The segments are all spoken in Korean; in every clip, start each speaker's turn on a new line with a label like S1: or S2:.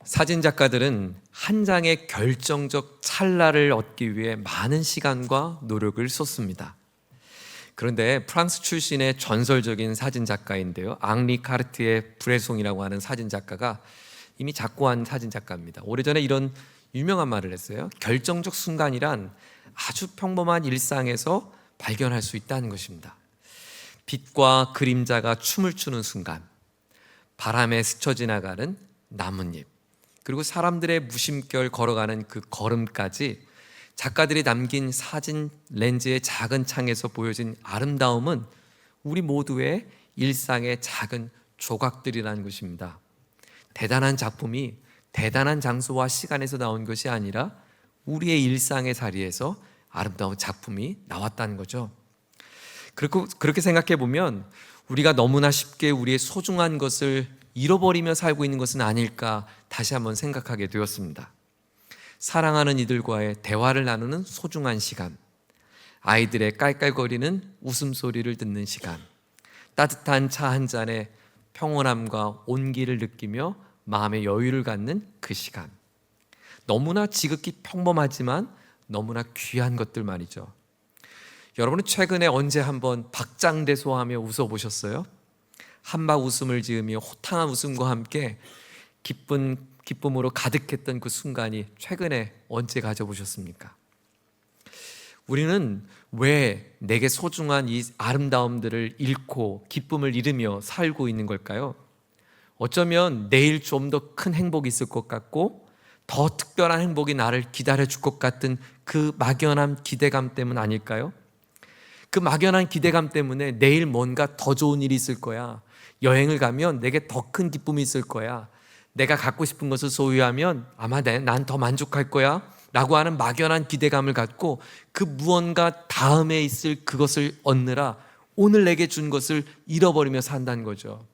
S1: 사진 작가들은 한 장의 결정적 찰나를 얻기 위해 많은 시간과 노력을 쏟습니다. 그런데 프랑스 출신의 전설적인 사진 작가인데요, 앙리 카르티에 브레송이라고 하는 사진 작가가 이미 작고한 사진 작가입니다. 오래전에 이런 유명한 말을 했어요. 결정적 순간이란 아주 평범한 일상에서 발견할 수 있다는 것입니다. 빛과 그림자가 춤을 추는 순간, 바람에 스쳐 지나가는 나뭇잎, 그리고 사람들의 무심결 걸어가는 그 걸음까지 작가들이 남긴 사진 렌즈의 작은 창에서 보여진 아름다움은 우리 모두의 일상의 작은 조각들이라는 것입니다. 대단한 작품이 대단한 장소와 시간에서 나온 것이 아니라 우리의 일상의 자리에서 아름다운 작품이 나왔다는 거죠. 그렇게 생각해 보면 우리가 너무나 쉽게 우리의 소중한 것을 잃어버리며 살고 있는 것은 아닐까 다시 한번 생각하게 되었습니다. 사랑하는 이들과의 대화를 나누는 소중한 시간, 아이들의 깔깔거리는 웃음소리를 듣는 시간, 따뜻한 차 한 잔에 평온함과 온기를 느끼며 마음의 여유를 갖는 그 시간, 너무나 지극히 평범하지만 너무나 귀한 것들 말이죠. 여러분은 최근에 언제 한번 박장대소하며 웃어보셨어요? 한박 웃음을 지으며 호탕한 웃음과 함께 기쁨으로 가득했던 그 순간이 최근에 언제 가져보셨습니까? 우리는 왜 내게 소중한 이 아름다움들을 잃고 기쁨을 잃으며 살고 있는 걸까요? 어쩌면 내일 좀 더 큰 행복이 있을 것 같고 더 특별한 행복이 나를 기다려줄 것 같은 그 막연한 기대감 때문 아닐까요? 그 막연한 기대감 때문에 내일 뭔가 더 좋은 일이 있을 거야, 여행을 가면 내게 더 큰 기쁨이 있을 거야, 내가 갖고 싶은 것을 소유하면 아마 난 더 만족할 거야 라고 하는 막연한 기대감을 갖고 그 무언가 다음에 있을 그것을 얻느라 오늘 내게 준 것을 잃어버리며 산다는 거죠.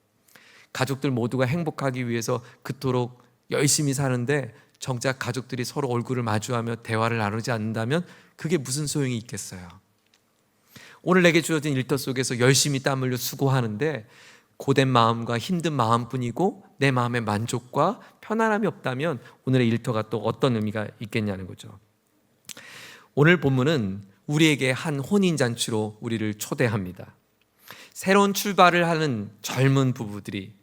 S1: 가족들 모두가 행복하기 위해서 그토록 열심히 사는데 정작 가족들이 서로 얼굴을 마주하며 대화를 나누지 않는다면 그게 무슨 소용이 있겠어요? 오늘 내게 주어진 일터 속에서 열심히 땀 흘려 수고하는데 고된 마음과 힘든 마음뿐이고 내 마음의 만족과 편안함이 없다면 오늘의 일터가 또 어떤 의미가 있겠냐는 거죠. 오늘 본문은 우리에게 한 혼인잔치로 우리를 초대합니다. 새로운 출발을 하는 젊은 부부들이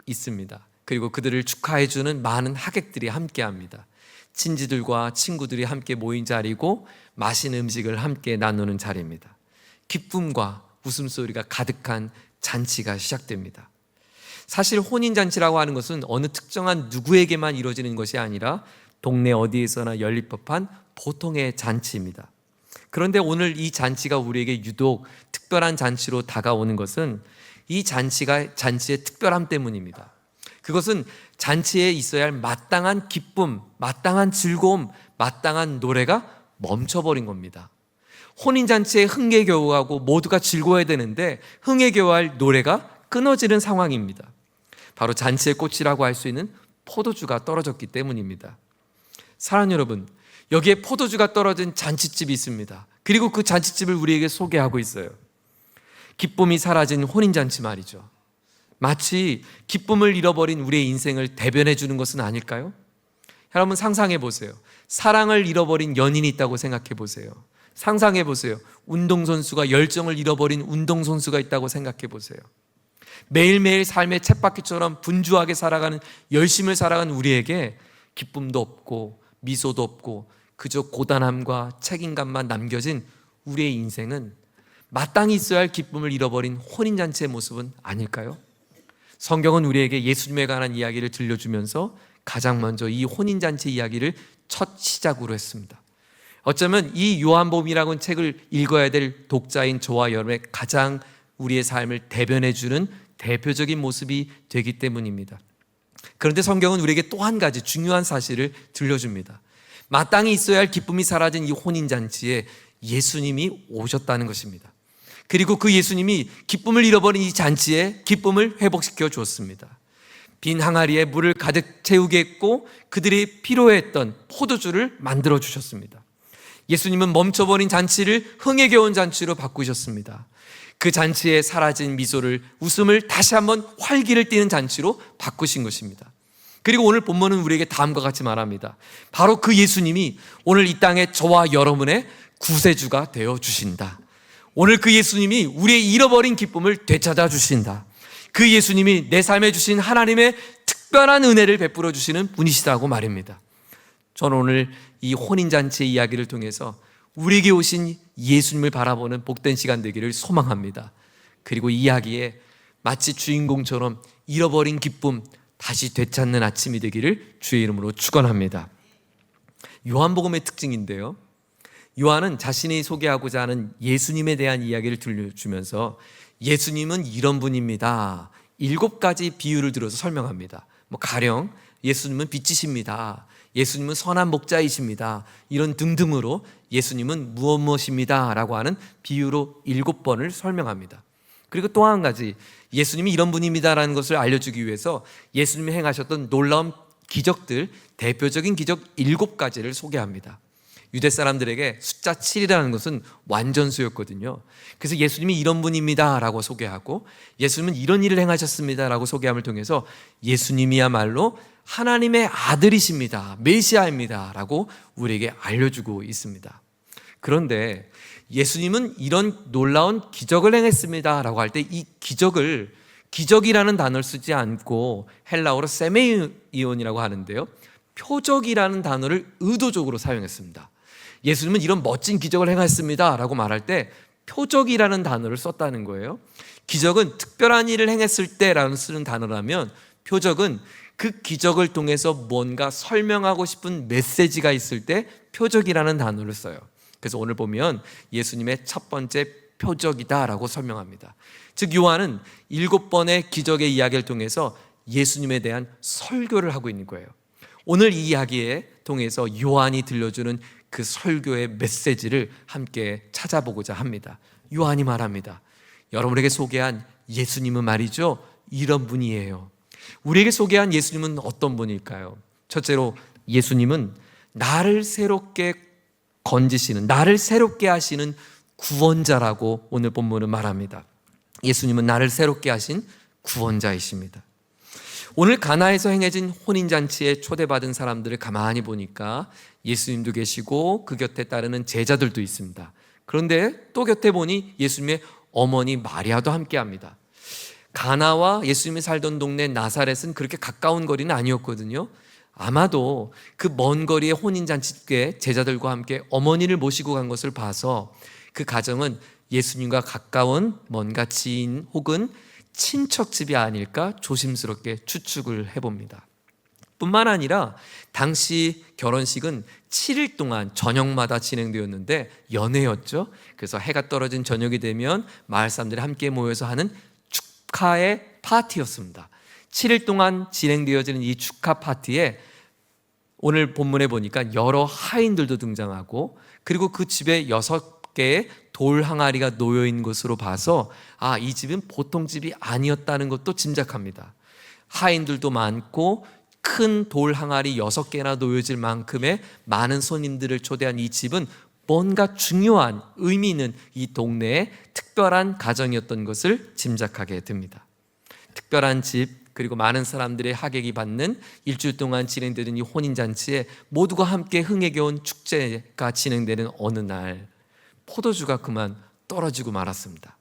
S1: 있습니다. 그리고 그들을 축하해주는 많은 하객들이 함께합니다. 친지들과 친구들이 함께 모인 자리고 맛있는 음식을 함께 나누는 자리입니다. 기쁨과 웃음소리가 가득한 잔치가 시작됩니다. 사실 혼인잔치라고 하는 것은 어느 특정한 누구에게만 이루어지는 것이 아니라 동네 어디에서나 열릴 법한 보통의 잔치입니다. 그런데 오늘 이 잔치가 우리에게 유독 특별한 잔치로 다가오는 것은 이 잔치의 특별함 때문입니다. 그것은 잔치에 있어야 할 마땅한 기쁨, 마땅한 즐거움, 마땅한 노래가 멈춰버린 겁니다. 혼인잔치에 흥에 겨워하고 모두가 즐거워야 되는데 흥에 겨워할 노래가 끊어지는 상황입니다. 바로 잔치의 꽃이라고 할 수 있는 포도주가 떨어졌기 때문입니다. 사랑하는 여러분, 여기에 포도주가 떨어진 잔치집이 있습니다. 그리고 그 잔치집을 우리에게 소개하고 있어요. 기쁨이 사라진 혼인잔치 말이죠. 마치 기쁨을 잃어버린 우리의 인생을 대변해 주는 것은 아닐까요? 여러분 상상해 보세요. 사랑을 잃어버린 연인이 있다고 생각해 보세요. 상상해 보세요. 운동선수가 열정을 잃어버린 운동선수가 있다고 생각해 보세요. 매일매일 삶의 쳇바퀴처럼 분주하게 살아가는, 열심을 살아가는 우리에게 기쁨도 없고 미소도 없고 그저 고단함과 책임감만 남겨진 우리의 인생은 마땅히 있어야 할 기쁨을 잃어버린 혼인잔치의 모습은 아닐까요? 성경은 우리에게 예수님에 관한 이야기를 들려주면서 가장 먼저 이 혼인잔치 이야기를 첫 시작으로 했습니다. 어쩌면 이 요한복음이라는 책을 읽어야 될 독자인 저와 여러분의 가장 우리의 삶을 대변해주는 대표적인 모습이 되기 때문입니다. 그런데 성경은 우리에게 또 한 가지 중요한 사실을 들려줍니다. 마땅히 있어야 할 기쁨이 사라진 이 혼인잔치에 예수님이 오셨다는 것입니다. 그리고 그 예수님이 기쁨을 잃어버린 이 잔치에 기쁨을 회복시켜 주었습니다. 빈 항아리에 물을 가득 채우게 했고 그들이 필요했던 포도주를 만들어 주셨습니다. 예수님은 멈춰버린 잔치를 흥에 겨운 잔치로 바꾸셨습니다. 그 잔치에 사라진 미소를, 웃음을 다시 한번 활기를 띠는 잔치로 바꾸신 것입니다. 그리고 오늘 본문은 우리에게 다음과 같이 말합니다. 바로 그 예수님이 오늘 이 땅에 저와 여러분의 구세주가 되어 주신다. 오늘 그 예수님이 우리의 잃어버린 기쁨을 되찾아 주신다. 그 예수님이 내 삶에 주신 하나님의 특별한 은혜를 베풀어 주시는 분이시다고 말입니다. 저는 오늘 이 혼인잔치의 이야기를 통해서 우리에게 오신 예수님을 바라보는 복된 시간 되기를 소망합니다. 그리고 이 이야기에 마치 주인공처럼 잃어버린 기쁨 다시 되찾는 아침이 되기를 주의 이름으로 축원합니다. 요한복음의 특징인데요, 요한은 자신이 소개하고자 하는 예수님에 대한 이야기를 들려주면서 예수님은 이런 분입니다, 7가지 비유를 들어서 설명합니다. 가령 예수님은 빛이십니다, 예수님은 선한 목자이십니다, 이런 등등으로 예수님은 무엇입니다 라고 하는 비유로 7번을 설명합니다. 그리고 또 한 가지, 예수님이 이런 분입니다라는 것을 알려주기 위해서 예수님이 행하셨던 놀라운 기적들, 대표적인 기적 7가지를 소개합니다. 유대 사람들에게 숫자 7이라는 것은 완전수였거든요. 그래서 예수님이 이런 분입니다 라고 소개하고, 예수님은 이런 일을 행하셨습니다 라고 소개함을 통해서 예수님이야말로 하나님의 아들이십니다, 메시아입니다 라고 우리에게 알려주고 있습니다. 그런데 예수님은 이런 놀라운 기적을 행했습니다 라고 할 때 이 기적을 기적이라는 단어를 쓰지 않고 헬라어로 세메이온이라고 하는데요, 표적이라는 단어를 의도적으로 사용했습니다. 예수님은 이런 멋진 기적을 행했습니다 라고 말할 때 표적이라는 단어를 썼다는 거예요. 기적은 특별한 일을 행했을 때라는 쓰는 단어라면, 표적은 그 기적을 통해서 뭔가 설명하고 싶은 메시지가 있을 때 표적이라는 단어를 써요. 그래서 오늘 보면 예수님의 첫 번째 표적이다 라고 설명합니다. 즉 요한은 7번의 기적의 이야기를 통해서 예수님에 대한 설교를 하고 있는 거예요. 오늘 이 이야기에 통해서 요한이 들려주는 그 설교의 메시지를 함께 찾아보고자 합니다. 요한이 말합니다. 여러분에게 소개한 예수님은 말이죠, 이런 분이에요. 우리에게 소개한 예수님은 어떤 분일까요? 첫째로 예수님은 나를 새롭게 건지시는, 나를 새롭게 하시는 구원자라고 오늘 본문은 말합니다. 예수님은 나를 새롭게 하신 구원자이십니다. 오늘 가나에서 행해진 혼인잔치에 초대받은 사람들을 가만히 보니까 예수님도 계시고 그 곁에 따르는 제자들도 있습니다. 그런데 또 곁에 보니 예수님의 어머니 마리아도 함께합니다. 가나와 예수님이 살던 동네 나사렛은 그렇게 가까운 거리는 아니었거든요. 아마도 그 먼 거리의 혼인잔치에 제자들과 함께 어머니를 모시고 간 것을 봐서 그 가정은 예수님과 가까운 뭔가 지인 혹은 친척집이 아닐까 조심스럽게 추측을 해봅니다. 뿐만 아니라 당시 결혼식은 7일 동안 저녁마다 진행되었는데 연회였죠. 그래서 해가 떨어진 저녁이 되면 마을 사람들이 함께 모여서 하는 축하의 파티였습니다. 7일 동안 진행되어지는 이 축하 파티에 오늘 본문에 보니까 여러 하인들도 등장하고, 그리고 그 집에 6개의 돌 항아리가 놓여있는 것으로 봐서 이 집은 보통 집이 아니었다는 것도 짐작합니다. 하인들도 많고 큰 돌 항아리 6개나 놓여질 만큼의 많은 손님들을 초대한 이 집은 뭔가 중요한 의미 있는 이 동네의 특별한 가정이었던 것을 짐작하게 됩니다. 특별한 집, 그리고 많은 사람들의 하객이 받는 일주일 동안 진행되는 이 혼인잔치에 모두가 함께 흥에 겨운 축제가 진행되는 어느 날 포도주가 그만 떨어지고 말았습니다.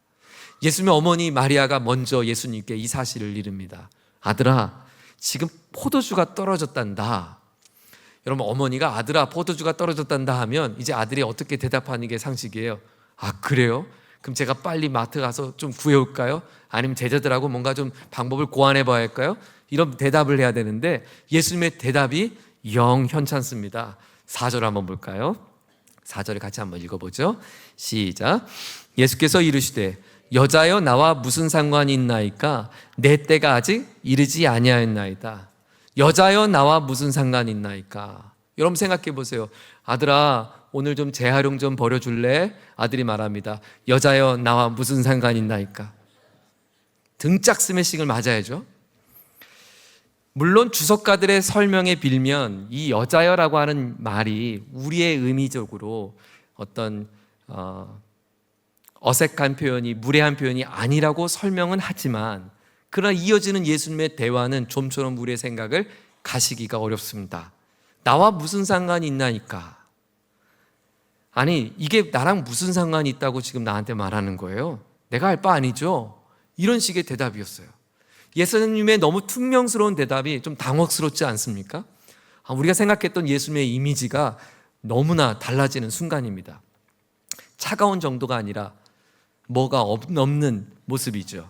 S1: 예수님의 어머니 마리아가 먼저 예수님께 이 사실을 이릅니다. 아들아, 지금 포도주가 떨어졌단다. 여러분, 어머니가 아들아 포도주가 떨어졌단다 하면 이제 아들이 어떻게 대답하는 게 상식이에요? 그래요? 그럼 제가 빨리 마트 가서 좀 구해올까요? 아니면 제자들하고 뭔가 좀 방법을 고안해 봐야 할까요? 이런 대답을 해야 되는데 예수님의 대답이 영 현찮습니다. 4절 한번 볼까요? 4절을 같이 한번 읽어보죠. 시작. 예수께서 이르시되 여자여 나와 무슨 상관이 있나이까? 내 때가 아직 이르지 아니하였나이다. 여자여 나와 무슨 상관이 있나이까? 여러분 생각해 보세요. 아들아 오늘 좀 재활용 좀 버려줄래? 아들이 말합니다. 여자여 나와 무슨 상관이 있나이까? 등짝 스매싱을 맞아야죠. 물론 주석가들의 설명에 빌면 이 여자여라고 하는 말이 우리의 의미적으로 어떤 어색한 표현이, 무례한 표현이 아니라고 설명은 하지만, 그러나 이어지는 예수님의 대화는 좀처럼 우리의 생각을 가시기가 어렵습니다. 나와 무슨 상관이 있나니까. 아니, 이게 나랑 무슨 상관이 있다고 지금 나한테 말하는 거예요? 내가 할 바 아니죠? 이런 식의 대답이었어요. 예수님의 너무 퉁명스러운 대답이 좀 당혹스럽지 않습니까? 우리가 생각했던 예수님의 이미지가 너무나 달라지는 순간입니다. 차가운 정도가 아니라 뭐가 없는 모습이죠.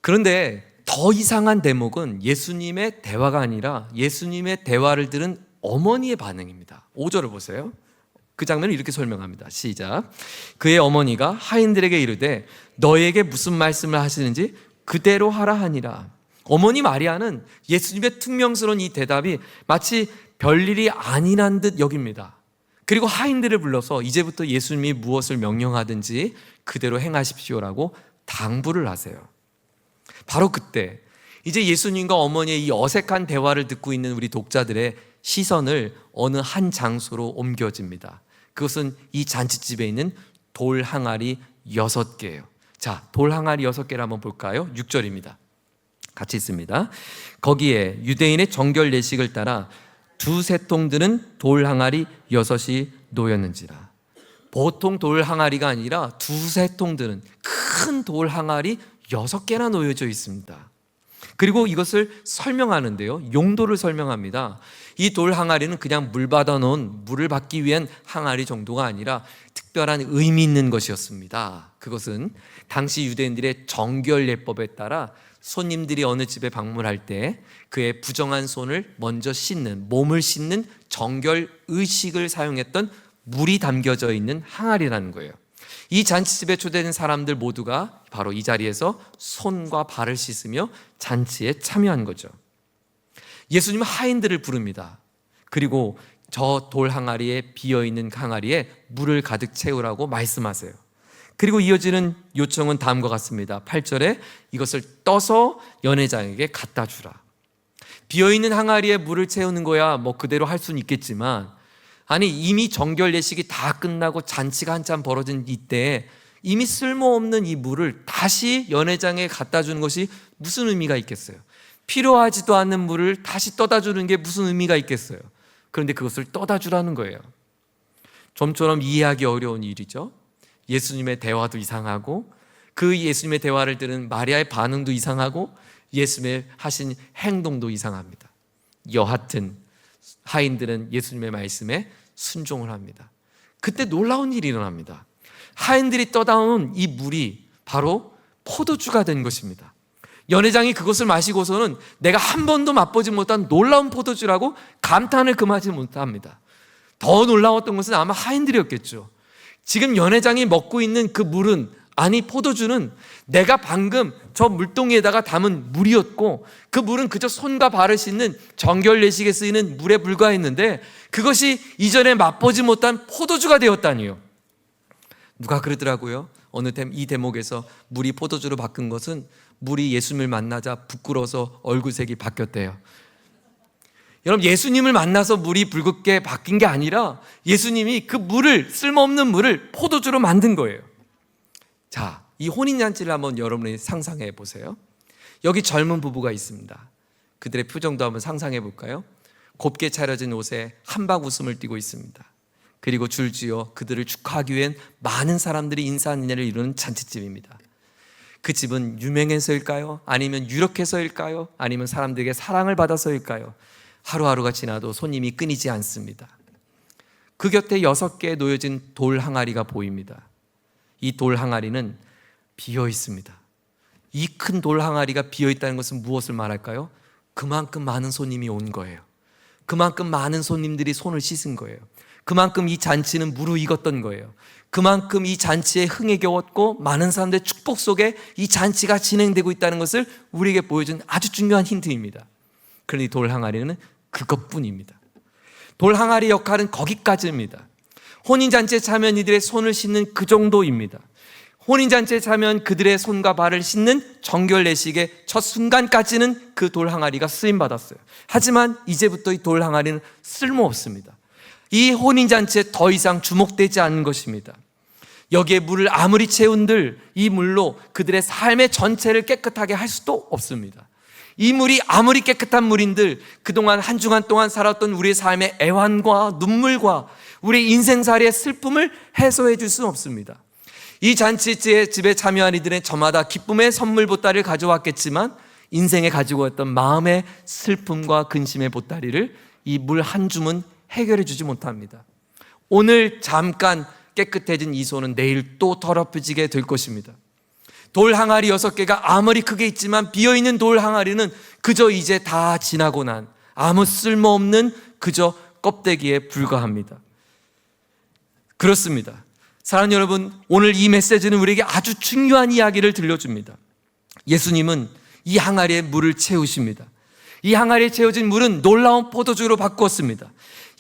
S1: 그런데 더 이상한 대목은 예수님의 대화가 아니라 예수님의 대화를 들은 어머니의 반응입니다. 5절을 보세요. 그 장면을 이렇게 설명합니다. 시작. 그의 어머니가 하인들에게 이르되 너에게 무슨 말씀을 하시는지 그대로 하라 하니라. 어머니 마리아는 예수님의 퉁명스러운 이 대답이 마치 별일이 아니란 듯 여깁니다. 그리고 하인들을 불러서 이제부터 예수님이 무엇을 명령하든지 그대로 행하십시오라고 당부를 하세요. 바로 그때 이제 예수님과 어머니의 이 어색한 대화를 듣고 있는 우리 독자들의 시선을 어느 한 장소로 옮겨집니다. 그것은 이 잔치집에 있는 돌 항아리 6개예요. 자, 돌 항아리 6개를 한번 볼까요? 6절입니다. 같이 있습니다. 거기에 유대인의 정결 예식을 따라 두세 통 드는 돌 항아리 6이 놓였는지라. 보통 돌 항아리가 아니라 두세 통 드는 큰 돌 항아리 6개나 놓여져 있습니다. 그리고 이것을 설명하는데요, 용도를 설명합니다. 이 돌 항아리는 그냥 물 받아 놓은 물을 받기 위한 항아리 정도가 아니라 특별한 의미 있는 것이었습니다. 그것은 당시 유대인들의 정결 예법에 따라 손님들이 어느 집에 방문할 때 그의 부정한 손을 먼저 씻는, 몸을 씻는 정결 의식을 사용했던 물이 담겨져 있는 항아리라는 거예요. 이 잔치집에 초대된 사람들 모두가 바로 이 자리에서 손과 발을 씻으며 잔치에 참여한 거죠. 예수님은 하인들을 부릅니다. 그리고 저 돌 항아리에 비어있는 항아리에 물을 가득 채우라고 말씀하세요. 그리고 이어지는 요청은 다음과 같습니다. 8절에 이것을 떠서 연회장에게 갖다 주라. 비어있는 항아리에 물을 채우는 거야 뭐 그대로 할 수는 있겠지만, 아니 이미 정결 예식이 다 끝나고 잔치가 한참 벌어진 이때에 이미 쓸모없는 이 물을 다시 연회장에 갖다 주는 것이 무슨 의미가 있겠어요? 필요하지도 않는 물을 다시 떠다 주는 게 무슨 의미가 있겠어요? 그런데 그것을 떠다 주라는 거예요. 좀처럼 이해하기 어려운 일이죠. 예수님의 대화도 이상하고 그 예수님의 대화를 들은 마리아의 반응도 이상하고 예수님의 하신 행동도 이상합니다. 여하튼 하인들은 예수님의 말씀에 순종을 합니다. 그때 놀라운 일이 일어납니다. 하인들이 떠다 온 이 물이 바로 포도주가 된 것입니다. 연회장이 그것을 마시고서는 내가 한 번도 맛보지 못한 놀라운 포도주라고 감탄을 금하지 못합니다. 더 놀라웠던 것은 아마 하인들이었겠죠. 지금 연회장이 먹고 있는 그 물은, 아니 포도주는 내가 방금 저 물동이에다가 담은 물이었고 그 물은 그저 손과 발을 씻는 정결 예식에 쓰이는 물에 불과했는데 그것이 이전에 맛보지 못한 포도주가 되었다니요. 누가 그러더라고요. 어느 이 대목에서 물이 포도주로 바뀐 것은 물이 예수님을 만나자 부끄러워서 얼굴색이 바뀌었대요. 여러분, 예수님을 만나서 물이 붉게 바뀐 게 아니라 예수님이 그 물을, 쓸모없는 물을 포도주로 만든 거예요. 자, 이 혼인잔치를 한번 여러분이 상상해 보세요. 여기 젊은 부부가 있습니다. 그들의 표정도 한번 상상해 볼까요? 곱게 차려진 옷에 한박 웃음을 띠고 있습니다. 그리고 줄지어 그들을 축하하기 위한 많은 사람들이 인사인례를 이루는 잔치집입니다. 그 집은 유명해서일까요? 아니면 유력해서일까요? 아니면 사람들에게 사랑을 받아서일까요? 하루하루가 지나도 손님이 끊이지 않습니다. 그 곁에 6개 놓여진 돌 항아리가 보입니다. 이 돌 항아리는 비어 있습니다. 이 큰 돌 항아리가 비어 있다는 것은 무엇을 말할까요? 그만큼 많은 손님이 온 거예요. 그만큼 많은 손님들이 손을 씻은 거예요. 그만큼 이 잔치는 무르익었던 거예요. 그만큼 이 잔치에 흥에 겨웠고 많은 사람들의 축복 속에 이 잔치가 진행되고 있다는 것을 우리에게 보여준 아주 중요한 힌트입니다. 그런데 이 돌 항아리는 그것뿐입니다. 돌 항아리 역할은 거기까지입니다. 혼인잔치에 참여한 이들의 손을 씻는 그 정도입니다. 혼인잔치에 참여한 그들의 손과 발을 씻는 정결 예식의 첫 순간까지는 그 돌 항아리가 쓰임받았어요. 하지만 이제부터 이 돌 항아리는 쓸모없습니다. 이 혼인잔치에 더 이상 주목되지 않는 것입니다. 여기에 물을 아무리 채운들 이 물로 그들의 삶의 전체를 깨끗하게 할 수도 없습니다. 이 물이 아무리 깨끗한 물인들 그동안 한 주간 동안 살았던 우리의 삶의 애환과 눈물과 우리의 인생살이의 슬픔을 해소해 줄 수는 없습니다. 이 잔치에 집에 참여한 이들은 저마다 기쁨의 선물 보따리를 가져왔겠지만 인생에 가지고 왔던 마음의 슬픔과 근심의 보따리를 이 물 한 줌은 해결해 주지 못합니다. 오늘 잠깐 깨끗해진 이 손은 내일 또 더럽혀지게 될 것입니다. 돌 항아리 6개가 아무리 크게 있지만 비어있는 돌 항아리는 그저 이제 다 지나고 난 아무 쓸모없는 그저 껍데기에 불과합니다. 그렇습니다. 사랑하는 여러분, 오늘 이 메시지는 우리에게 아주 중요한 이야기를 들려줍니다. 예수님은 이 항아리에 물을 채우십니다. 이 항아리에 채워진 물은 놀라운 포도주로 바꾸었습니다.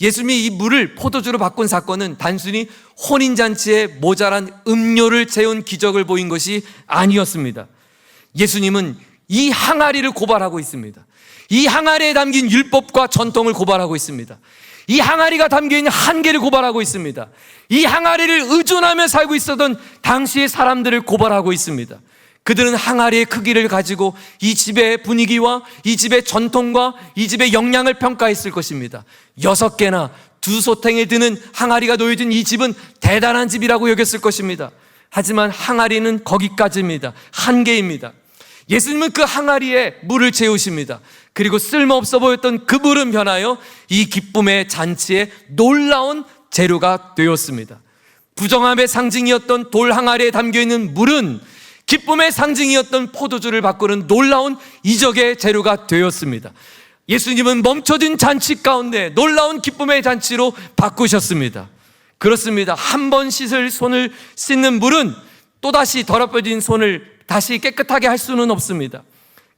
S1: 예수님이 이 물을 포도주로 바꾼 사건은 단순히 혼인잔치에 모자란 음료를 채운 기적을 보인 것이 아니었습니다. 예수님은 이 항아리를 고발하고 있습니다. 이 항아리에 담긴 율법과 전통을 고발하고 있습니다. 이 항아리가 담겨있는 한계를 고발하고 있습니다. 이 항아리를 의존하며 살고 있었던 당시의 사람들을 고발하고 있습니다. 그들은 항아리의 크기를 가지고 이 집의 분위기와 이 집의 전통과 이 집의 영향을 평가했을 것입니다. 6개나 2소탱에 드는 항아리가 놓여진 이 집은 대단한 집이라고 여겼을 것입니다. 하지만 항아리는 거기까지입니다. 한계입니다. 예수님은 그 항아리에 물을 채우십니다. 그리고 쓸모없어 보였던 그 물은 변하여 이 기쁨의 잔치에 놀라운 재료가 되었습니다. 부정함의 상징이었던 돌 항아리에 담겨있는 물은 기쁨의 상징이었던 포도주를 바꾸는 놀라운 이적의 재료가 되었습니다. 예수님은 멈춰진 잔치 가운데 놀라운 기쁨의 잔치로 바꾸셨습니다. 그렇습니다. 한 번 손을 씻는 물은 또다시 더럽혀진 손을 다시 깨끗하게 할 수는 없습니다.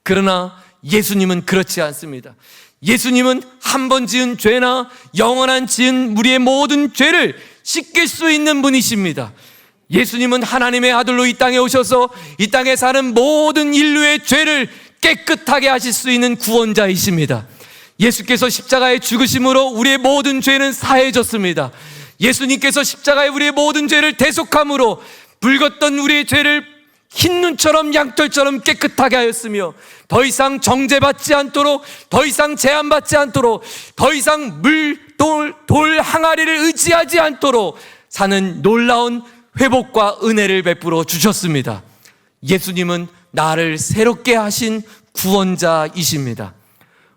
S1: 그러나 예수님은 그렇지 않습니다. 예수님은 한 번 지은 죄나 영원한 지은 우리의 모든 죄를 씻길 수 있는 분이십니다. 예수님은 하나님의 아들로 이 땅에 오셔서 이 땅에 사는 모든 인류의 죄를 깨끗하게 하실 수 있는 구원자이십니다. 예수께서 십자가의 죽으심으로 우리의 모든 죄는 사해졌습니다. 예수님께서 십자가에 우리의 모든 죄를 대속함으로 붉었던 우리의 죄를 흰눈처럼 양털처럼 깨끗하게 하였으며 더 이상 정죄받지 않도록, 더 이상 제한받지 않도록, 더 이상 돌 항아리를 의지하지 않도록 사는 놀라운 회복과 은혜를 베풀어 주셨습니다. 예수님은 나를 새롭게 하신 구원자이십니다.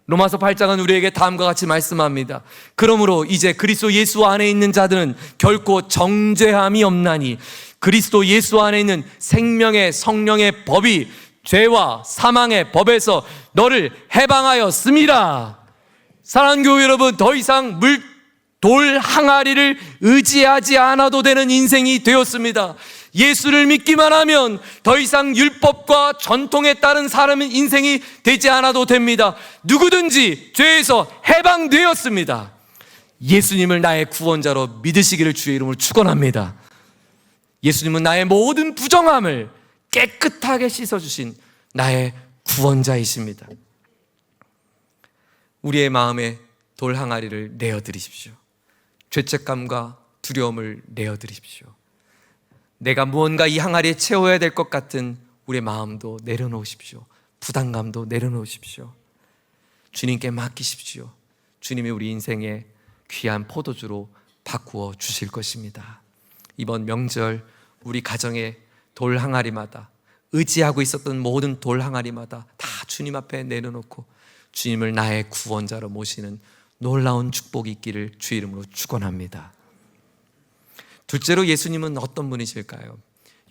S1: 로마서 8장은 우리에게 다음과 같이 말씀합니다. 그러므로 이제 그리스도 예수 안에 있는 자들은 결코 정죄함이 없나니 그리스도 예수 안에 있는 생명의 성령의 법이 죄와 사망의 법에서 너를 해방하였습니다. 사랑하는 교회 여러분, 더 이상 돌 항아리를 의지하지 않아도 되는 인생이 되었습니다. 예수를 믿기만 하면 더 이상 율법과 전통에 따른 사람의 인생이 되지 않아도 됩니다. 누구든지 죄에서 해방되었습니다. 예수님을 나의 구원자로 믿으시기를 주의 이름으로 축원합니다. 예수님은 나의 모든 부정함을 깨끗하게 씻어주신 나의 구원자이십니다. 우리의 마음에 돌 항아리를 내어드리십시오. 죄책감과 두려움을 내어드리십시오. 내가 무언가 이 항아리에 채워야 될 것 같은 우리의 마음도 내려놓으십시오. 부담감도 내려놓으십시오. 주님께 맡기십시오. 주님이 우리 인생의 귀한 포도주로 바꾸어 주실 것입니다. 이번 명절 우리 가정의 돌 항아리마다, 의지하고 있었던 모든 돌 항아리마다 다 주님 앞에 내려놓고 주님을 나의 구원자로 모시는 놀라운 축복이 있기를 주의 이름으로 축원합니다. 둘째로 예수님은 어떤 분이실까요?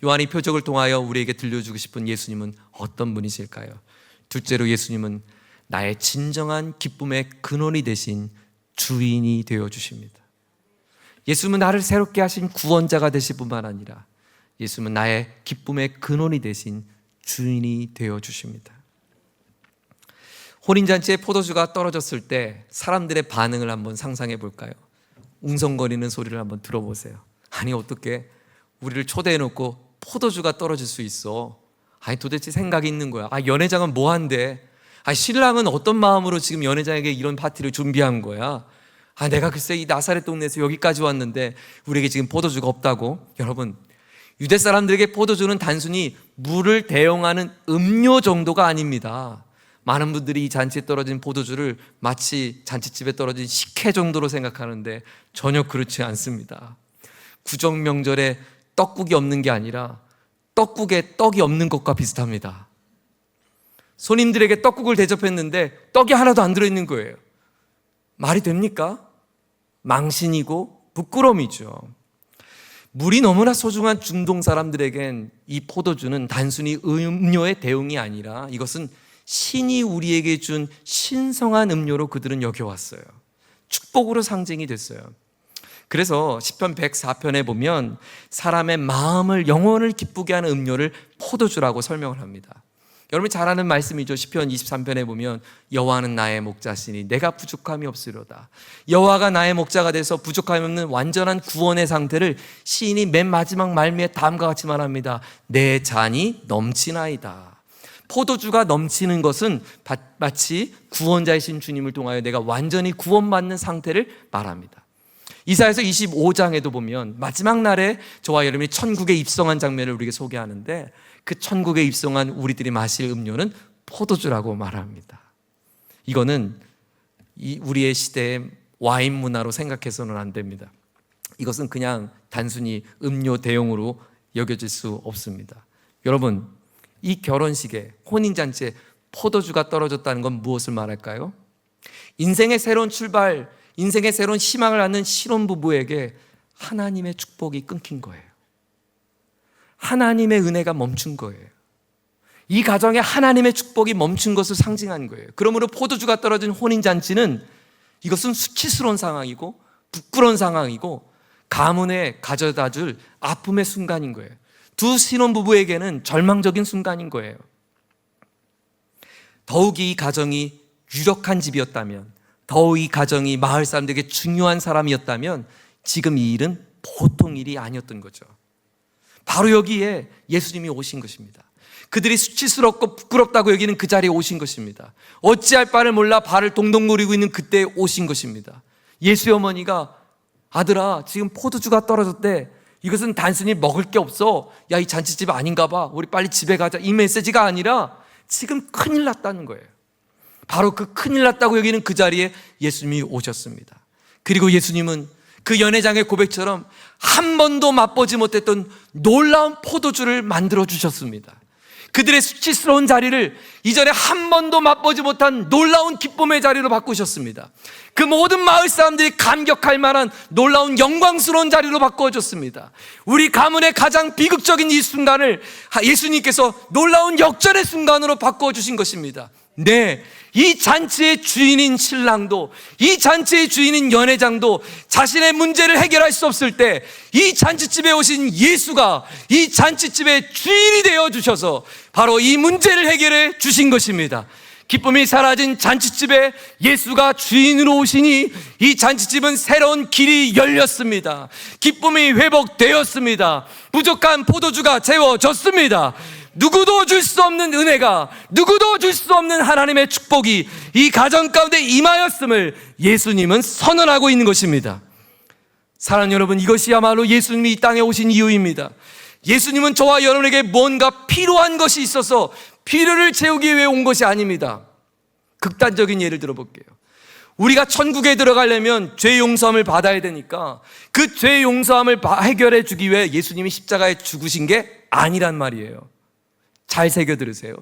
S1: 요한이 표적을 통하여 우리에게 들려주고 싶은 예수님은 어떤 분이실까요? 둘째로 예수님은 나의 진정한 기쁨의 근원이 되신 주인이 되어주십니다. 예수님은 나를 새롭게 하신 구원자가 되실 뿐만 아니라 예수님은 나의 기쁨의 근원이 되신 주인이 되어주십니다. 혼인잔치에 포도주가 떨어졌을 때 사람들의 반응을 한번 상상해 볼까요? 웅성거리는 소리를 한번 들어보세요. 아니 어떻게 우리를 초대해놓고 포도주가 떨어질 수 있어? 아니 도대체 생각이 있는 거야. 연회장은 뭐 한대? 신랑은 어떤 마음으로 지금 연회장에게 이런 파티를 준비한 거야? 내가 글쎄 이 나사렛 동네에서 여기까지 왔는데 우리에게 지금 포도주가 없다고? 여러분, 유대 사람들에게 포도주는 단순히 물을 대용하는 음료 정도가 아닙니다. 많은 분들이 이 잔치에 떨어진 포도주를 마치 잔치집에 떨어진 식혜 정도로 생각하는데 전혀 그렇지 않습니다. 구정 명절에 떡국이 없는 게 아니라 떡국에 떡이 없는 것과 비슷합니다. 손님들에게 떡국을 대접했는데 떡이 하나도 안 들어있는 거예요. 말이 됩니까? 망신이고 부끄러움이죠. 물이 너무나 소중한 중동 사람들에겐 이 포도주는 단순히 음료의 대용이 아니라 이것은 신이 우리에게 준 신성한 음료로 그들은 여겨왔어요. 축복으로 상징이 됐어요. 그래서 시편 104편에 보면 사람의 마음을, 영혼을 기쁘게 하는 음료를 포도주라고 설명을 합니다. 여러분이 잘 아는 말씀이죠. 시편 23편에 보면 여호와는 나의 목자시니 내가 부족함이 없으리로다. 여호와가 나의 목자가 돼서 부족함이 없는 완전한 구원의 상태를 시인이 맨 마지막 말미에 다음과 같이 말합니다. 내 잔이 넘치나이다. 포도주가 넘치는 것은 마치 구원자이신 주님을 통하여 내가 완전히 구원받는 상태를 말합니다. 이사야서 25장에도 보면 마지막 날에 저와 여러분이 천국에 입성한 장면을 우리에게 소개하는데 그 천국에 입성한 우리들이 마실 음료는 포도주라고 말합니다. 이거는 우리의 시대의 와인 문화로 생각해서는 안 됩니다. 이것은 그냥 단순히 음료 대용으로 여겨질 수 없습니다. 여러분, 이 결혼식에, 혼인잔치에 포도주가 떨어졌다는 건 무엇을 말할까요? 인생의 새로운 출발, 인생의 새로운 희망을 갖는 신혼부부에게 하나님의 축복이 끊긴 거예요. 하나님의 은혜가 멈춘 거예요. 이 가정에 하나님의 축복이 멈춘 것을 상징한 거예요. 그러므로 포도주가 떨어진 혼인잔치는 이것은 수치스러운 상황이고 부끄러운 상황이고 가문에 가져다 줄 아픔의 순간인 거예요. 두 신혼부부에게는 절망적인 순간인 거예요. 더욱이 이 가정이 유력한 집이었다면, 더욱 이 가정이 마을 사람들에게 중요한 사람이었다면 지금 이 일은 보통 일이 아니었던 거죠. 바로 여기에 예수님이 오신 것입니다. 그들이 수치스럽고 부끄럽다고 여기는 그 자리에 오신 것입니다. 어찌할 바를 몰라 발을 동동 구르고 있는 그때에 오신 것입니다. 예수의 어머니가 아들아 지금 포도주가 떨어졌대. 이것은 단순히 먹을 게 없어. 야, 이 잔치집 아닌가 봐. 우리 빨리 집에 가자. 이 메시지가 아니라 지금 큰일 났다는 거예요. 바로 그 큰일 났다고 여기는 그 자리에 예수님이 오셨습니다. 그리고 예수님은 그 연회장의 고백처럼 한 번도 맛보지 못했던 놀라운 포도주를 만들어 주셨습니다. 그들의 수치스러운 자리를 이전에 한 번도 맛보지 못한 놀라운 기쁨의 자리로 바꾸셨습니다. 그 모든 마을 사람들이 감격할 만한 놀라운 영광스러운 자리로 바꿔줬습니다. 우리 가문의 가장 비극적인 이 순간을 예수님께서 놀라운 역전의 순간으로 바꿔주신 것입니다. 네, 이 잔치의 주인인 신랑도, 이 잔치의 주인인 연회장도 자신의 문제를 해결할 수 없을 때 이 잔치집에 오신 예수가 이 잔치집의 주인이 되어 주셔서 바로 이 문제를 해결해 주신 것입니다. 기쁨이 사라진 잔치집에 예수가 주인으로 오시니 이 잔치집은 새로운 길이 열렸습니다. 기쁨이 회복되었습니다. 부족한 포도주가 채워졌습니다. 누구도 줄 수 없는 은혜가, 누구도 줄 수 없는 하나님의 축복이 이 가정 가운데 임하였음을 예수님은 선언하고 있는 것입니다. 사랑하는 여러분, 이것이야말로 예수님이 이 땅에 오신 이유입니다. 예수님은 저와 여러분에게 뭔가 필요한 것이 있어서 필요를 채우기 위해 온 것이 아닙니다. 극단적인 예를 들어볼게요. 우리가 천국에 들어가려면 죄 용서함을 받아야 되니까 그 죄 용서함을 해결해 주기 위해 예수님이 십자가에 죽으신 게 아니란 말이에요. 잘 새겨 들으세요.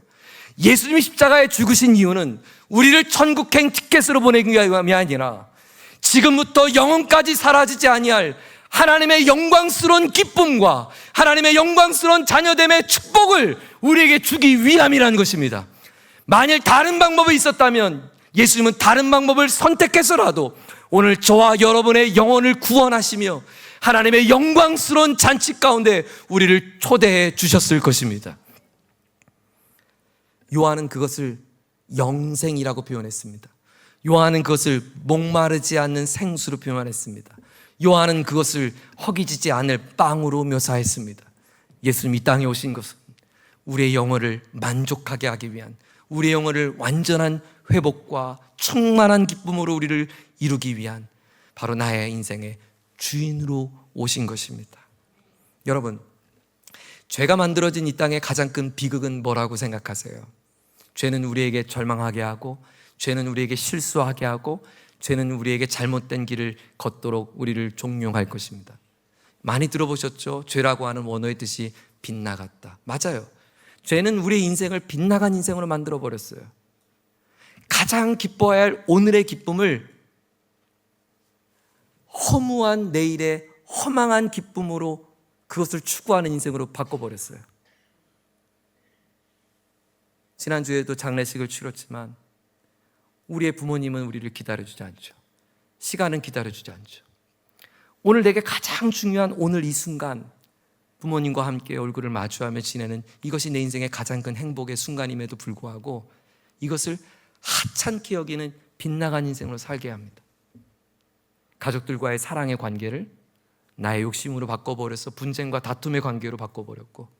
S1: 예수님이 십자가에 죽으신 이유는 우리를 천국행 티켓으로 보내기 위함이 아니라 지금부터 영원까지 사라지지 아니할 하나님의 영광스러운 기쁨과 하나님의 영광스러운 자녀됨의 축복을 우리에게 주기 위함이라는 것입니다. 만일 다른 방법이 있었다면 예수님은 다른 방법을 선택해서라도 오늘 저와 여러분의 영혼을 구원하시며 하나님의 영광스러운 잔치 가운데 우리를 초대해 주셨을 것입니다. 요한은 그것을 영생이라고 표현했습니다. 요한은 그것을 목마르지 않는 생수로 표현했습니다. 요한은 그것을 허기지지 않을 빵으로 묘사했습니다. 예수님 이 땅에 오신 것은 우리의 영혼을 만족하게 하기 위한, 우리의 영혼을 완전한 회복과 충만한 기쁨으로 우리를 이루기 위한 바로 나의 인생의 주인으로 오신 것입니다. 여러분, 죄가 만들어진 이 땅의 가장 큰 비극은 뭐라고 생각하세요? 죄는 우리에게 절망하게 하고, 죄는 우리에게 실수하게 하고, 죄는 우리에게 잘못된 길을 걷도록 우리를 종용할 것입니다. 많이 들어보셨죠? 죄라고 하는 원어의 뜻이 빗나갔다. 맞아요. 죄는 우리의 인생을 빗나간 인생으로 만들어버렸어요. 가장 기뻐해야 할 오늘의 기쁨을 허무한 내일의 허망한 기쁨으로, 그것을 추구하는 인생으로 바꿔버렸어요. 지난주에도 장례식을 치렀지만 우리의 부모님은 우리를 기다려주지 않죠. 시간은 기다려주지 않죠. 오늘 내게 가장 중요한 오늘 이 순간, 부모님과 함께 얼굴을 마주하며 지내는 이것이 내 인생의 가장 큰 행복의 순간임에도 불구하고 이것을 하찮게 여기는 빗나간 인생으로 살게 합니다. 가족들과의 사랑의 관계를 나의 욕심으로 바꿔버려서 분쟁과 다툼의 관계로 바꿔버렸고,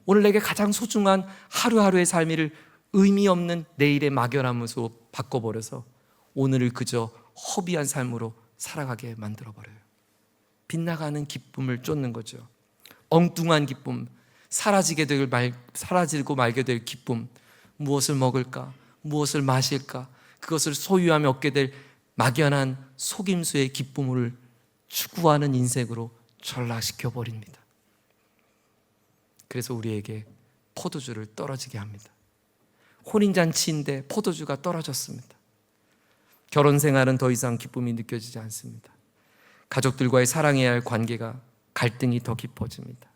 S1: 오늘 내게 가장 소중한 하루하루의 삶을 의미 없는 내일의 막연함으로 바꿔버려서 오늘을 그저 허비한 삶으로 살아가게 만들어버려요. 빗나가는 기쁨을 쫓는 거죠. 엉뚱한 기쁨, 사라지고 말게 될 기쁨, 무엇을 먹을까, 무엇을 마실까, 그것을 소유하며 얻게 될 막연한 속임수의 기쁨을 추구하는 인생으로 전락시켜 버립니다. 그래서 우리에게 포도주를 떨어지게 합니다. 혼인잔치인데 포도주가 떨어졌습니다. 결혼 생활은 더 이상 기쁨이 느껴지지 않습니다. 가족들과의 사랑해야 할 관계가 갈등이 더 깊어집니다.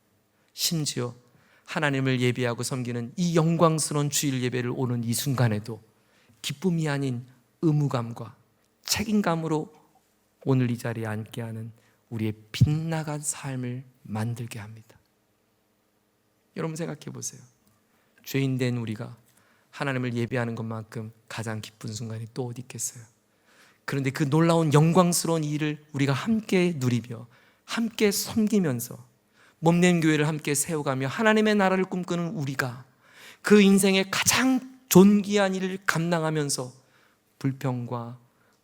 S1: 심지어 하나님을 예배하고 섬기는 이 영광스러운 주일 예배를 오는 이 순간에도 기쁨이 아닌 의무감과 책임감으로 오늘 이 자리에 앉게 하는 우리의 빗나간 삶을 만들게 합니다. 여러분 생각해 보세요. 죄인된 우리가 하나님을 예배하는 것만큼 가장 기쁜 순간이 또 어디 있겠어요? 그런데 그 놀라운 영광스러운 일을 우리가 함께 누리며 함께 섬기면서 몸낸 교회를 함께 세워가며 하나님의 나라를 꿈꾸는 우리가 그 인생의 가장 존귀한 일을 감당하면서 불평과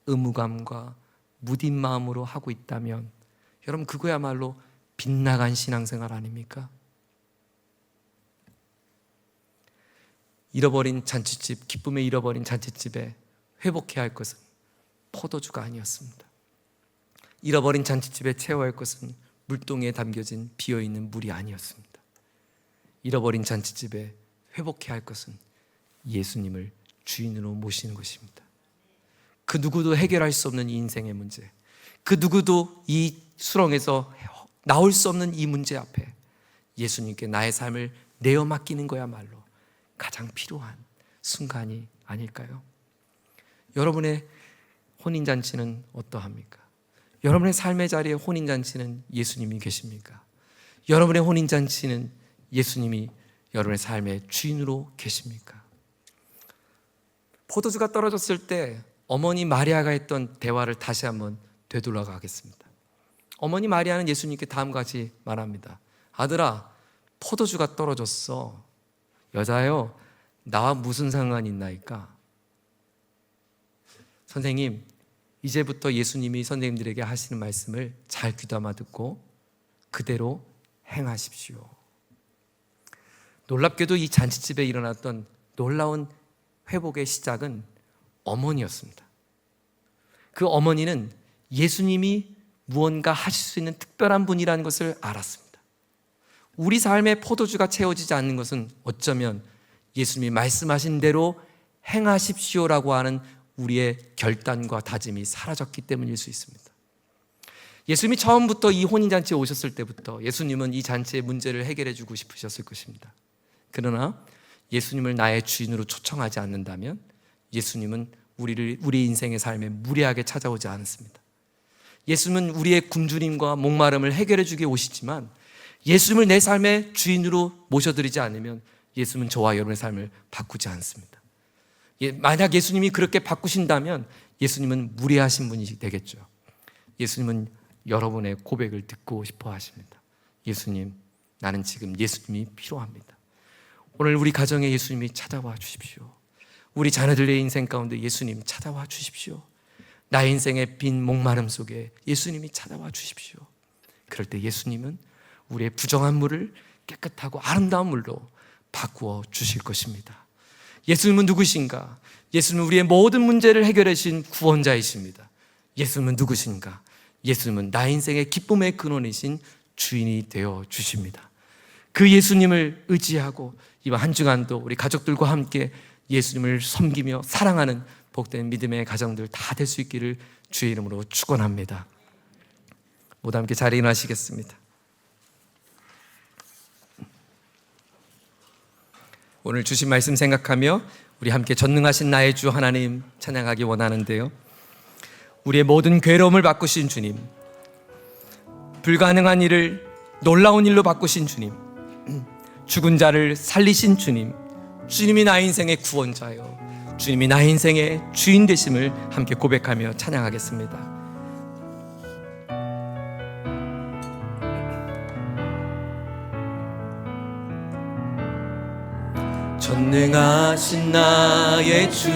S1: 의무감과 무딘 마음으로 하고 있다면 여러분 그거야말로 빗나간 신앙생활 아닙니까? 잃어버린 잔치집, 기쁨에 잃어버린 잔치집에 회복해야 할 것은 포도주가 아니었습니다. 잃어버린 잔치집에 채워야 할 것은 물동이에 담겨진 비어있는 물이 아니었습니다. 잃어버린 잔치집에 회복해야 할 것은 예수님을 주인으로 모시는 것입니다. 그 누구도 해결할 수 없는 이 인생의 문제, 그 누구도 이 수렁에서 나올 수 없는 이 문제 앞에 예수님께 나의 삶을 내어 맡기는 거야말로 가장 필요한 순간이 아닐까요? 여러분의 혼인잔치는 어떠합니까? 여러분의 삶의 자리에 혼인잔치는 예수님이 계십니까? 여러분의 혼인잔치는 예수님이 여러분의 삶의 주인으로 계십니까? 포도주가 떨어졌을 때 어머니 마리아가 했던 대화를 다시 한번 되돌아가겠습니다. 어머니 마리아는 예수님께 다음과 같이 말합니다. 아들아, 포도주가 떨어졌어. 여자요, 나와 무슨 상관이 있나이까? 선생님, 이제부터 예수님이 선생님들에게 하시는 말씀을 잘 귀담아 듣고 그대로 행하십시오. 놀랍게도 이 잔치집에 일어났던 놀라운 회복의 시작은 어머니였습니다. 그 어머니는 예수님이 무언가 하실 수 있는 특별한 분이라는 것을 알았습니다. 우리 삶의 포도주가 채워지지 않는 것은 어쩌면 예수님이 말씀하신 대로 행하십시오라고 하는 우리의 결단과 다짐이 사라졌기 때문일 수 있습니다. 예수님이 처음부터 이 혼인잔치에 오셨을 때부터 예수님은 이 잔치의 문제를 해결해 주고 싶으셨을 것입니다. 그러나 예수님을 나의 주인으로 초청하지 않는다면 예수님은 우리 인생의 삶에 무례하게 찾아오지 않습니다. 예수님은 우리의 굶주림과 목마름을 해결해 주게 오시지만 예수님을 내 삶의 주인으로 모셔드리지 않으면 예수님은 저와 여러분의 삶을 바꾸지 않습니다. 만약 예수님이 그렇게 바꾸신다면 예수님은 무례하신 분이 되겠죠. 예수님은 여러분의 고백을 듣고 싶어 하십니다. 예수님, 나는 지금 예수님이 필요합니다. 오늘 우리 가정에 예수님이 찾아와 주십시오. 우리 자녀들의 인생 가운데 예수님 찾아와 주십시오. 나의 인생의 빈 목마름 속에 예수님이 찾아와 주십시오. 그럴 때 예수님은 우리의 부정한 물을 깨끗하고 아름다운 물로 바꾸어 주실 것입니다. 예수님은 누구신가? 예수님은 우리의 모든 문제를 해결해 주신 구원자이십니다. 예수님은 누구신가? 예수님은 나의 인생의 기쁨의 근원이신 주인이 되어 주십니다. 그 예수님을 의지하고 이번 한 주간도 우리 가족들과 함께 예수님을 섬기며 사랑하는 복된 믿음의 가정들 다 될 수 있기를 주의 이름으로 축원합니다. 모두 함께 자리에 일어나시겠습니다. 오늘 주신 말씀 생각하며 우리 함께 전능하신 나의 주 하나님 찬양하기 원하는데요, 우리의 모든 괴로움을 바꾸신 주님, 불가능한 일을 놀라운 일로 바꾸신 주님, 죽은 자를 살리신 주님, 주님이 나의 인생의 구원자요, 주님이 나의 인생의 주인 되심을 함께 고백하며 찬양하겠습니다. 전능하신 나의 주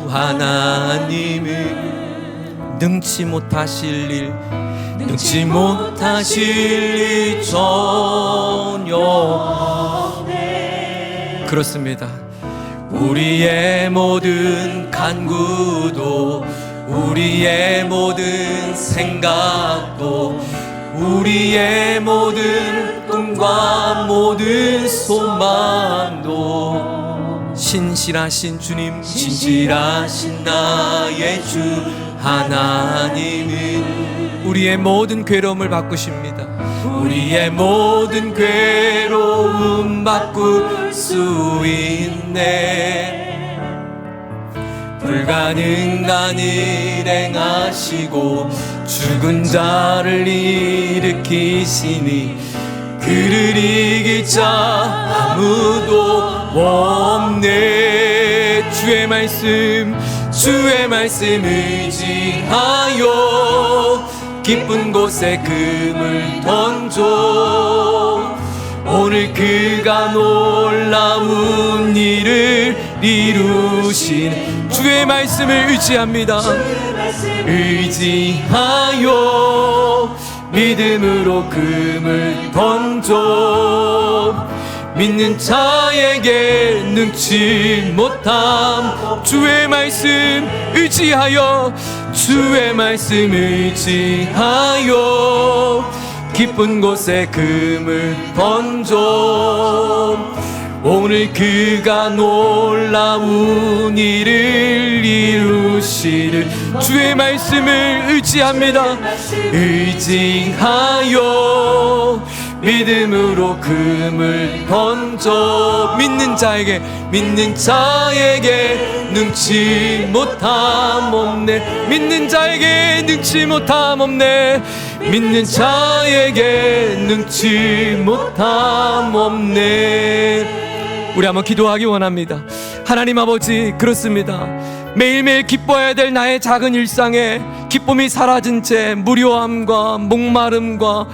S1: 하나님을 능치 못하실 일, 능치 못하실 일 전혀 없네. 그렇습니다. 우리의 모든 간구도, 우리의 모든 생각도, 우리의 모든 꿈과 모든 소망도 신실하신 주님, 신실하신 나의 주 하나님은 우리의 모든 괴로움을 바꾸십니다. 우리의 모든 괴로움 바꿀 수 있네. 불가능한 일 행하시고 죽은 자를 일으키시니 그를 이길 자 아무도 없네. 주의 말씀 의지하여 깊은 곳에 금을 던져 오늘 그가 놀라운 일을 이루신 주의 말씀을 의지합니다. 의지하여 믿음으로 금을 던져 믿는 자에게 능치 못함. 주의 말씀 의지하여, 주의 말씀 의지하여 깊은 곳에 금을 던져 오늘 그가 놀라운 일을 이루시를. 주의 말씀을 의지합니다. 의지하여 믿음으로 금을 던져 믿는 자에게 능치 못함 없네. 믿는 자에게 능치 못함 없네. 믿는 자에게 능치 못함 없네. 우리 한번 기도하기 원합니다. 하나님 아버지, 그렇습니다. 매일매일 기뻐해야 될 나의 작은 일상에 기쁨이 사라진 채 무료함과 목마름과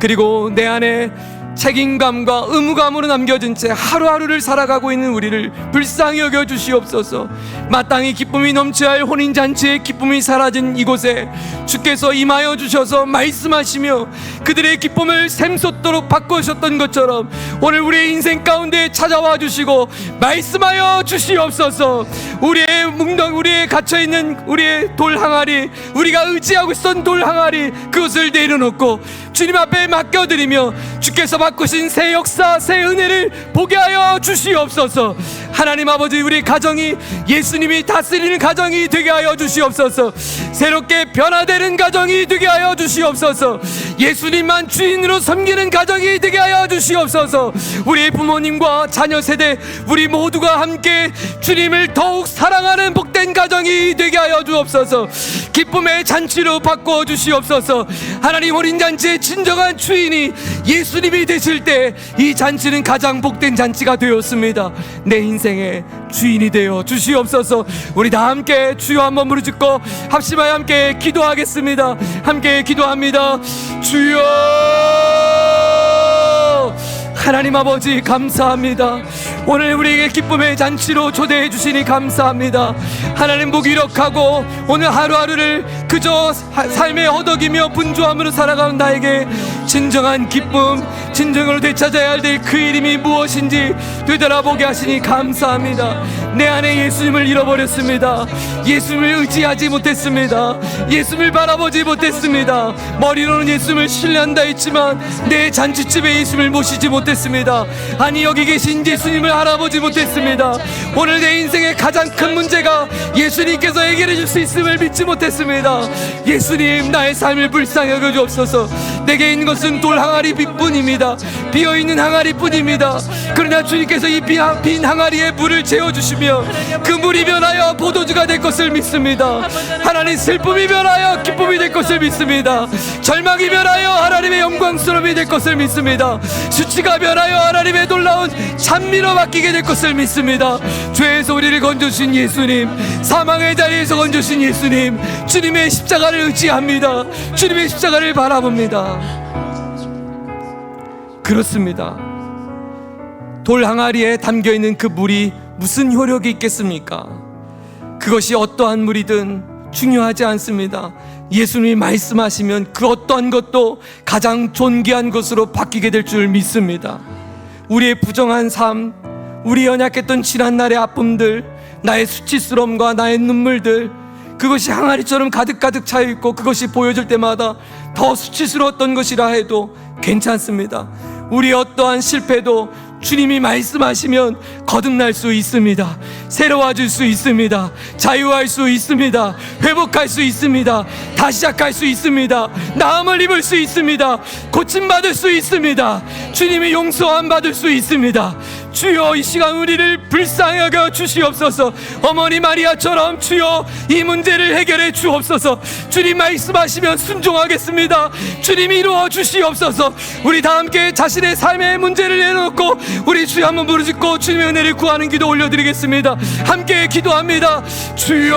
S1: 그리고 내 안에 책임감과 의무감으로 남겨진 채 하루하루를 살아가고 있는 우리를 불쌍히 여겨 주시옵소서. 마땅히 기쁨이 넘쳐야 할 혼인잔치의 기쁨이 사라진 이곳에 주께서 임하여 주셔서 말씀하시며 그들의 기쁨을 샘솟도록 바꾸셨던 것처럼 오늘 우리의 인생 가운데 찾아와 주시고 말씀하여 주시옵소서. 우리의 갇혀있는 우리의 돌 항아리, 우리가 의지하고 있었던 돌 항아리, 그것을 내려놓고 주님 앞에 맡겨드리며 주께서 바꾸신 새 역사, 새 은혜를 보게 하여 주시옵소서. 하나님 아버지, 우리 가정이 예수님이 다스리는 가정이 되게 하여 주시옵소서. 새롭게 변화되는 가정이 되게 하여 주시옵소서. 예수님만 주인으로 섬기는 가정이 되게 하여 주시옵소서. 우리 부모님과 자녀 세대 우리 모두가 함께 주님을 더욱 사랑하는 복된 가정이 되게 하여 주옵소서. 기쁨의 잔치로 바꿔 주시옵소서. 하나님, 혼인잔치의 진정한 주인이 예수님이 되실 때 이 잔치는 가장 복된 잔치가 되었습니다. 내 인생의 주인이 되어 주시옵소서. 우리 다 함께 주여 한번 부르짖고 합심하여 함께 기도하겠습니다. 함께 기도합니다. 주여, 하나님 아버지 감사합니다. 오늘 우리에게 기쁨의 잔치로 초대해 주시니 감사합니다. 하나님, 무기력하고 오늘 하루하루를 그저 삶에 허덕이며 분주함으로 살아가는 나에게 진정한 기쁨, 진정으로 되찾아야 될 그 이름이 무엇인지 되돌아보게 하시니 감사합니다. 내 안에 예수님을 잃어버렸습니다. 예수님을 의지하지 못했습니다. 예수님을 바라보지 못했습니다. 머리로는 예수님을 신뢰한다 했지만 내 잔치집에 예수님을 모시지 못했습니다. 아니, 여기 계신 예수님을 알아보지 못했습니다. 오늘 내 인생의 가장 큰 문제가 예수님께서 해결해 줄 수 있음을 믿지 못했습니다. 예수님, 나의 삶을 불쌍히 여겨 주옵소서. 내게 있는 것은 돌 항아리뿐입니다. 비어있는 항아리뿐입니다. 그러나 주님께서 이 빈 항아리에 물을 채워주시며 그 물이 변하여 포도주가 될 것을 믿습니다. 하나님, 슬픔이 변하여 기쁨이 될 것을 믿습니다. 절망이 변하여 하나님의 영광스러움이 될 것을 믿습니다. 수치가 변하여 하나님의 놀라운 찬미로 바뀌게 될 것을 믿습니다. 죄에서 우리를 건져주신 예수님, 사망의 자리에서 건져주신 예수님, 주님의 십자가를 의지합니다. 주님의 십자가를 바라봅니다. 그렇습니다. 돌 항아리에 담겨있는 그 물이 무슨 효력이 있겠습니까? 그것이 어떠한 물이든 중요하지 않습니다. 예수님이 말씀하시면 그 어떠한 것도 가장 존귀한 것으로 바뀌게 될 줄 믿습니다. 우리의 부정한 삶, 우리 연약했던 지난날의 아픔들, 나의 수치스러움과 나의 눈물들, 그것이 항아리처럼 가득가득 차여있고 그것이 보여줄 때마다 더 수치스러웠던 것이라 해도 괜찮습니다. 우리의 어떠한 실패도 주님이 말씀하시면 거듭날 수 있습니다. 새로워질 수 있습니다. 자유할 수 있습니다. 회복할 수 있습니다. 다시 시작할 수 있습니다. 나음을 입을 수 있습니다. 고침받을 수 있습니다. 주님이 용서함 받을 수 있습니다. 주여, 이 시간 우리를 불쌍히 여겨 주시옵소서. 어머니 마리아처럼 주여, 이 문제를 해결해 주옵소서. 주님 말씀하시면 순종하겠습니다. 주님이 이루어 주시옵소서. 우리 다 함께 자신의 삶의 문제를 내놓고 우리 주여 한번 부르짖고 주님의 은혜를 구하는 기도 올려드리겠습니다. 함께 기도합니다. 주여,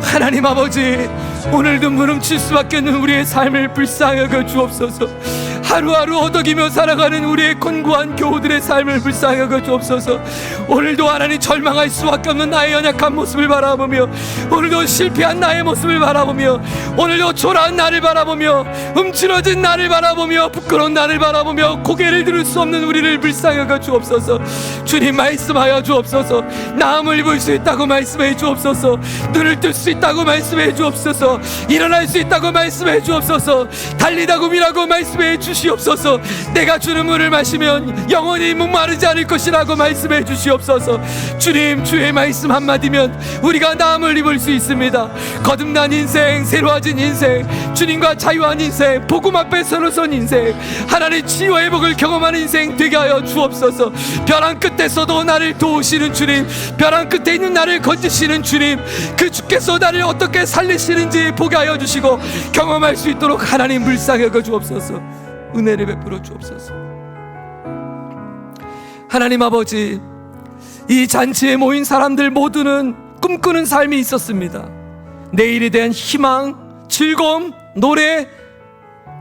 S1: 하나님 아버지, 오늘도 무름칠 수밖에 없는 우리의 삶을 불쌍히 여겨 주옵소서. 하루하루 허덕이며 살아가는 우리의 곤고한 교우들의 삶을 불쌍히 여겨 주옵소서. 오늘도 하나님, 절망할 수밖에 없는 나의 연약한 모습을 바라보며, 오늘도 실패한 나의 모습을 바라보며, 오늘도 초라한 나를 바라보며, 움츠러진 나를 바라보며, 부끄러운 나를 바라보며 고개를 들을 수 없는 우리를 불쌍히 여겨 주옵소서. 주님 말씀하여 주옵소서. 나음을 입을 수 있다고 말씀해 주옵소서. 눈을 뜰 수 있다고 말씀해 주옵소서. 일어날 수 있다고 말씀해 주옵소서. 달리다 굼이라고 말씀해 주시옵소서. 내가 주는 물을 마시면 영원히 목마르지 않을 것이라고 말씀해 주시옵소서. 주님, 주의 말씀 한마디면 우리가 나음을 입을 수 있습니다. 거듭난 인생, 새로워진 인생, 주님과 자유한 인생, 복음 앞에 서로선 인생, 하나님의 치유와 회복을 경험하는 인생 되게 하여 주옵소서. 벼랑 끝에서도 나를 도우시는 주님, 벼랑 끝에 있는 나를 건지시는 주님, 그 주께서 나를 어떻게 살리시는지 보게 하여 주시고 경험할 수 있도록 하나님 불쌍히 여겨 주옵소서. 은혜를 베풀어 주옵소서. 하나님 아버지, 이 잔치에 모인 사람들 모두는 꿈꾸는 삶이 있었습니다. 내일에 대한 희망, 즐거움, 노래,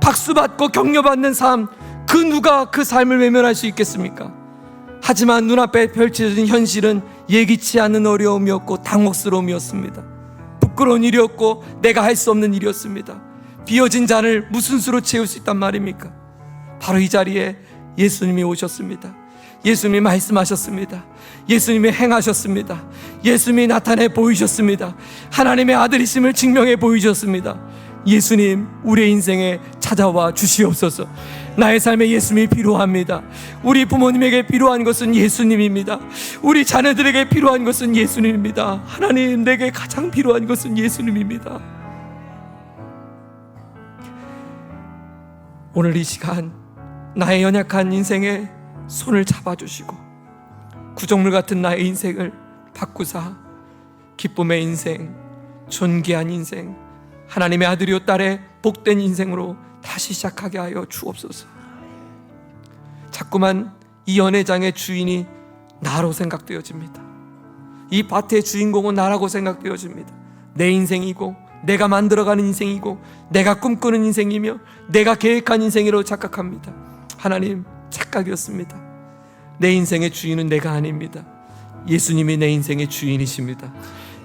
S1: 박수받고 격려받는 삶, 그 누가 그 삶을 외면할 수 있겠습니까? 하지만 눈앞에 펼쳐진 현실은 예기치 않은 어려움이었고 당혹스러움이었습니다. 부끄러운 일이었고 내가 할 수 없는 일이었습니다. 비어진 잔을 무슨 수로 채울 수 있단 말입니까? 바로 이 자리에 예수님이 오셨습니다. 예수님이 말씀하셨습니다. 예수님이 행하셨습니다. 예수님이 나타내 보이셨습니다. 하나님의 아들이심을 증명해 보이셨습니다. 예수님, 우리의 인생에 찾아와 주시옵소서. 나의 삶에 예수님이 필요합니다. 우리 부모님에게 필요한 것은 예수님입니다. 우리 자녀들에게 필요한 것은 예수님입니다. 하나님, 내게 가장 필요한 것은 예수님입니다. 오늘 이 시간 나의 연약한 인생에 손을 잡아주시고 구정물 같은 나의 인생을 바꾸사 기쁨의 인생, 존귀한 인생, 하나님의 아들이요 딸의 복된 인생으로 다시 시작하게 하여 주옵소서. 자꾸만 이 연회장의 주인이 나로 생각되어집니다. 이 밭의 주인공은 나라고 생각되어집니다. 내 인생이고 내가 만들어가는 인생이고 내가 꿈꾸는 인생이며 내가 계획한 인생으로 착각합니다. 하나님, 착각이었습니다. 내 인생의 주인은 내가 아닙니다. 예수님이 내 인생의 주인이십니다.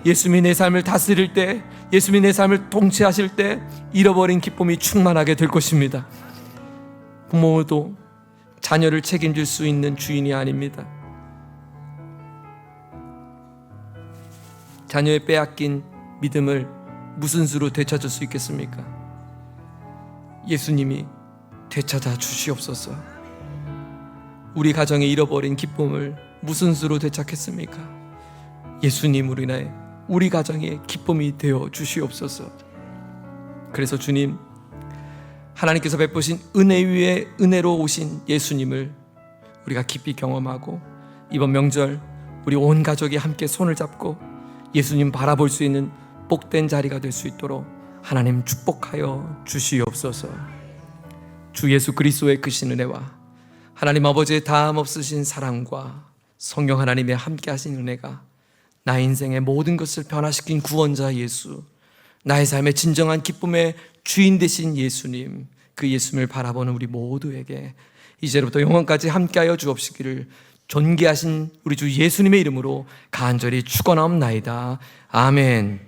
S1: 예수님이 내 삶을 다스릴 때, 예수님이 내 삶을 통치하실 때 잃어버린 기쁨이 충만하게 될 것입니다. 부모도 자녀를 책임질 수 있는 주인이 아닙니다. 자녀의 빼앗긴 믿음을 무슨 수로 되찾을 수 있겠습니까? 예수님이 되찾아 주시옵소서. 우리 가정에 잃어버린 기쁨을 무슨 수로 되찾겠습니까? 예수님으로 인해 우리 가정의 기쁨이 되어 주시옵소서. 그래서 주님, 하나님께서 베푸신 은혜 위에 은혜로 오신 예수님을 우리가 깊이 경험하고 이번 명절 우리 온 가족이 함께 손을 잡고 예수님 바라볼 수 있는 복된 자리가 될 수 있도록 하나님 축복하여 주시옵소서. 주 예수 그리스도의 크신 은혜와 하나님 아버지의 다함 없으신 사랑과 성령 하나님의 함께 하신 은혜가 나의 인생의 모든 것을 변화시킨 구원자 예수, 나의 삶의 진정한 기쁨의 주인 되신 예수님, 그 예수님을 바라보는 우리 모두에게 이제로부터 영원까지 함께하여 주옵시기를 존귀하신 우리 주 예수님의 이름으로 간절히 축원하옵나이다. 아멘.